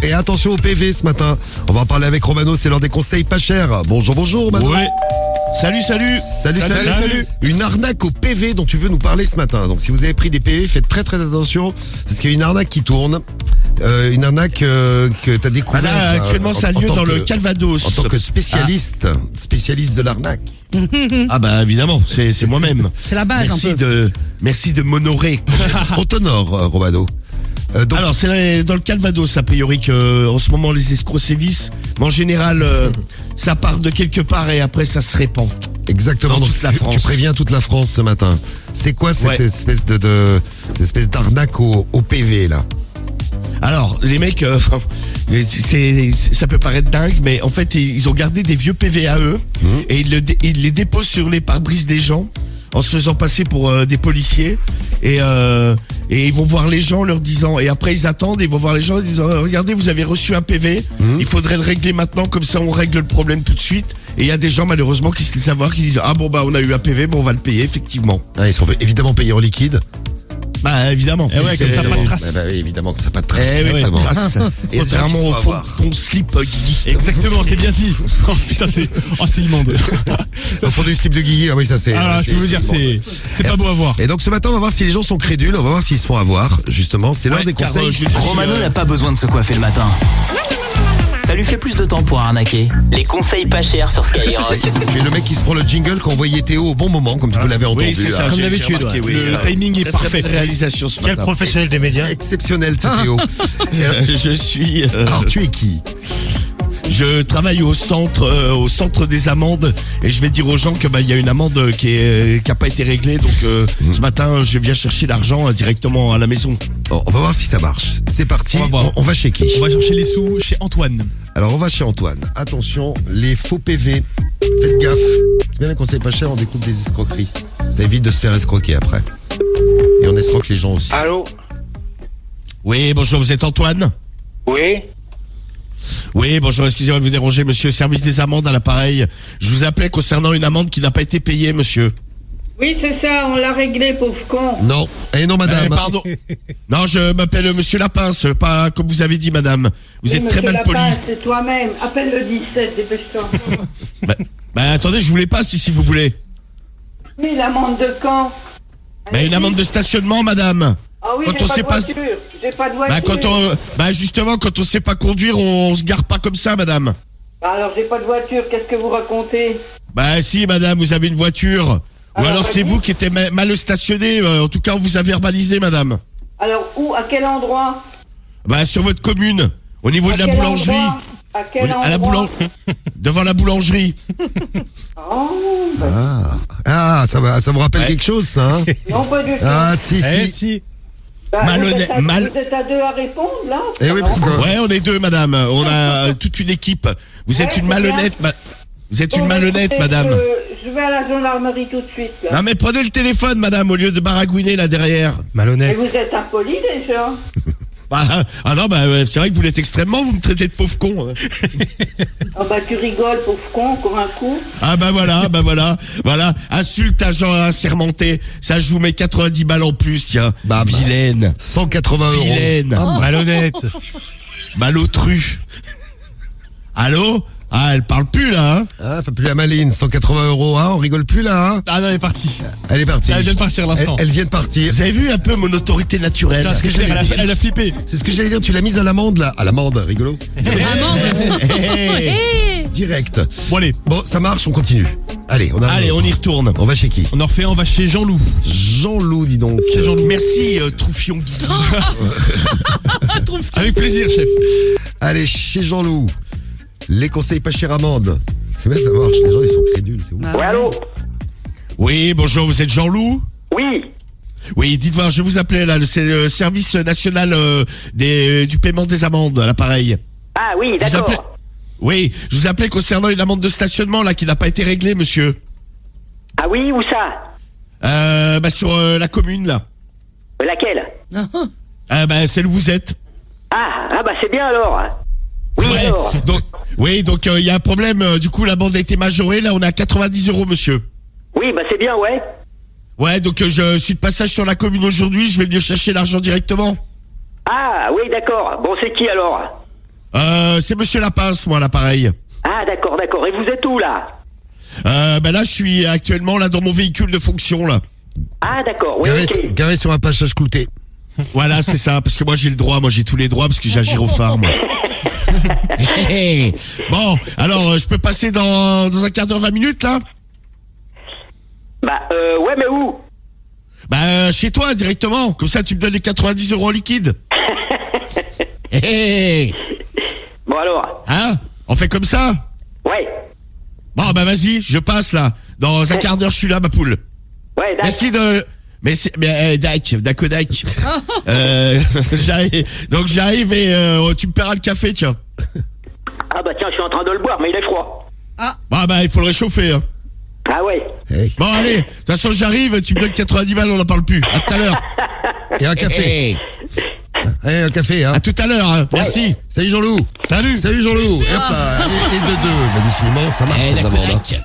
Et attention au PV ce matin. On va en parler avec Romano, c'est l'heure des conseils pas chers. Bonjour Romano. Ouais. Salut. Salut. Une arnaque au PV dont tu veux nous parler ce matin. Donc si vous avez pris des PV, faites très attention parce qu'il y a une arnaque qui tourne. Une arnaque que tu as découvert. Là, actuellement, ça a lieu dans le Calvados. En tant que spécialiste de l'arnaque. Ah bah évidemment, c'est moi-même. C'est la base un peu. Merci de m'honorer. On t'honore, Romano. Alors c'est dans le Calvados a priori que en ce moment les escrocs sévissent, mais en général ça part de quelque part et après ça se répand. Exactement. Dans Donc toute la France. tu préviens toute la France ce matin. C'est quoi cette espèce espèce d'arnaque au PV là? Alors les mecs, ça peut paraître dingue, mais en fait ils ont gardé des vieux PV à eux et ils les déposent sur les pare-brises des gens en se faisant passer pour des policiers et ils vont voir les gens leur disant, et après ils attendent et ils vont voir les gens en disant regardez, vous avez reçu un PV, il faudrait le régler maintenant, comme ça on règle le problème tout de suite. Et il y a des gens malheureusement qui se laissent savoir, qui disent ah bon bah on a eu un PV, bon on va le payer effectivement. Ils sont évidemment payés en liquide. Bah évidemment. Et ouais, comme ça, pas de traces. Bah, oui, évidemment, comme ça, pas de traces. Exactement. Et contrairement au fond de ton slip, Guigui. Exactement, c'est bien dit. Oh putain, c'est immonde. Au fond du slip de Guigui, ah oui, ça c'est. Ah, je peux vous dire, c'est pas beau à voir. Et donc ce matin, on va voir si les gens sont crédules, on va voir s'ils se font avoir. Justement, c'est l'heure des conseils. Romano n'a pas besoin de se coiffer le matin. Ça lui fait plus de temps pour arnaquer. Les conseils pas chers sur Skyrock. Tu es le mec qui se prend le jingle quand envoyait Théo au bon moment, comme vous l'avez entendu. Oui, c'est ça, comme d'habitude. Le timing est parfait. Réalisation ce Quel matin. professionnel des médias. Exceptionnel, ce Théo. Je suis. Alors, tu es qui? Je travaille au centre des amendes et je vais dire aux gens que il y a une amende qui a pas été réglée, donc ce matin je viens chercher l'argent directement à la maison. Bon, on va voir si ça marche. C'est parti. On va voir. On va chez qui? On va chercher les sous chez Antoine. Alors on va chez Antoine. Attention, les faux PV. Faites gaffe. C'est bien un conseil pas cher, on découvre des escroqueries. Ça évite de se faire escroquer après. Et on escroque les gens aussi. Allô? Oui, bonjour, vous êtes Antoine? Oui? Oui, bonjour, excusez-moi de vous déranger, monsieur. Service des amendes à l'appareil. Je vous appelais concernant une amende qui n'a pas été payée, monsieur. Oui, c'est ça, on l'a réglé, pauvre con. Non. Eh non, madame. Pardon. Non, je m'appelle monsieur Lapince, pas comme vous avez dit, madame. Vous êtes très mal poli. C'est toi-même. Appelle le 17, dépêche-toi. Attendez, je voulais pas si vous voulez. Mais l'amende de quand? Une amende de stationnement, madame. Ah oui, quand j'ai on pas sait de pas. voiture. J'ai pas de voiture. Justement, quand on sait pas conduire, on se gare pas comme ça, madame. Alors, j'ai pas de voiture, qu'est-ce que vous racontez? Si, madame, vous avez une voiture. Ou alors c'est vas-y. vous qui étiez mal stationné. En tout cas, on vous a verbalisé, madame. Alors, où? À quel endroit? Sur votre commune, au niveau de la boulangerie. À quel endroit? Devant la boulangerie. Oh, Ça vous rappelle quelque chose, ça, hein? non, pas du tout. Ah, si. Si. Malhonnête, vous êtes à deux à répondre, là? Eh oui, parce que. Ouais, on est deux, madame. On a toute une équipe. Vous êtes Ouais, une c'est malhonnête, vous êtes une Bon, malhonnête, écoutez, madame. Je vais à la gendarmerie tout de suite, là. Non, mais prenez le téléphone, madame, au lieu de baragouiner là derrière. Mais Malhonnête. vous êtes impoli, déjà. C'est vrai que vous l'êtes extrêmement, vous me traitez de pauvre con. Ah bah, tu rigoles, pauvre con, encore un coup. Voilà. Insulte agent assermenté. Ça, je vous mets 90 balles en plus, tiens. Vilaine. 180 €. Vilaine. Malhonnête. Malotru. Allô? Elle parle plus, là, hein? Ah, fait plus la maline, 180 €, hein, on rigole plus là, hein? Ah non, elle est partie. Elle est partie. Elle vient de partir à l'instant. Elle vient de partir. Vous avez vu un peu mon autorité naturelle? Putain, c'est clair, elle a flippé. C'est ce que j'allais dire, tu l'as mise à l'amende là. À l'amende, rigolo. Direct. Bon, allez, Bon, ça marche, on continue. Allez, on y retourne. On va chez qui? on en refait, on va chez Jean-Loup. Jean-Loup, dis donc. C'est Jean-Loup. Merci, Troufion Guigui. Avec plaisir, chef. Allez, chez Jean-Loup. Les conseils pas chers amende. C'est bien, ça marche. Les gens, ils sont crédules, c'est ouf. Ouais, allô? Oui, bonjour, vous êtes Jean-Loup? Oui. Oui, dites voir, je vous appelais là, c'est le service national du paiement des amendes à l'appareil. Ah oui, Je vous appelais- d'accord. Oui, je vous appelais concernant une amende de stationnement là qui n'a pas été réglée, monsieur. Ah oui, où ça? Sur la commune là. Laquelle? Celle où vous êtes. Ah bah c'est bien alors. Oui, Ouais, alors. donc il y a un problème, du coup l'amende a été majorée, là on est à 90 €, monsieur. Oui, bah c'est bien, ouais. Ouais, donc je suis de passage sur la commune aujourd'hui, je vais venir chercher l'argent directement. Ah oui, d'accord. Bon, c'est qui alors? C'est Monsieur Lapince, moi, à l'appareil. Ah, d'accord. Et vous êtes où, là? Ben là, je suis actuellement là dans mon véhicule de fonction, là. Ah, d'accord. Oui, ok. Garé sur un passage clouté. Voilà, c'est ça, parce que moi j'ai tous les droits, parce que j'ai un gyrophare, moi. Bon, alors, je peux passer dans un quart d'heure, 20 minutes, là? Bah, ouais, mais où? Bah, chez toi, directement. Comme ça, tu me donnes les 90 € en liquide. Bon, alors. Hein? On fait comme ça? Ouais. Bon, bah, vas-y, je passe, là. Dans un quart d'heure, je suis là, ma poule. Ouais, d'accord. Merci de... Dac. J'arrive et tu me paieras le café, tiens. Ah, bah, tiens, je suis en train de le boire, mais il est froid. Bah, il faut le réchauffer, hein. Ah, ouais. Hey. Bon, allez, de toute façon, j'arrive, tu me donnes 90 balles, on n'en parle plus. À tout à l'heure. Et un café. Allez, un café, hein. À tout à l'heure, hein. Merci. Salut Jean-Loup. Salut. Salut Jean-Loup. Et hop là, et de deux. Bah, décidément, ça marche, les amendes, hein.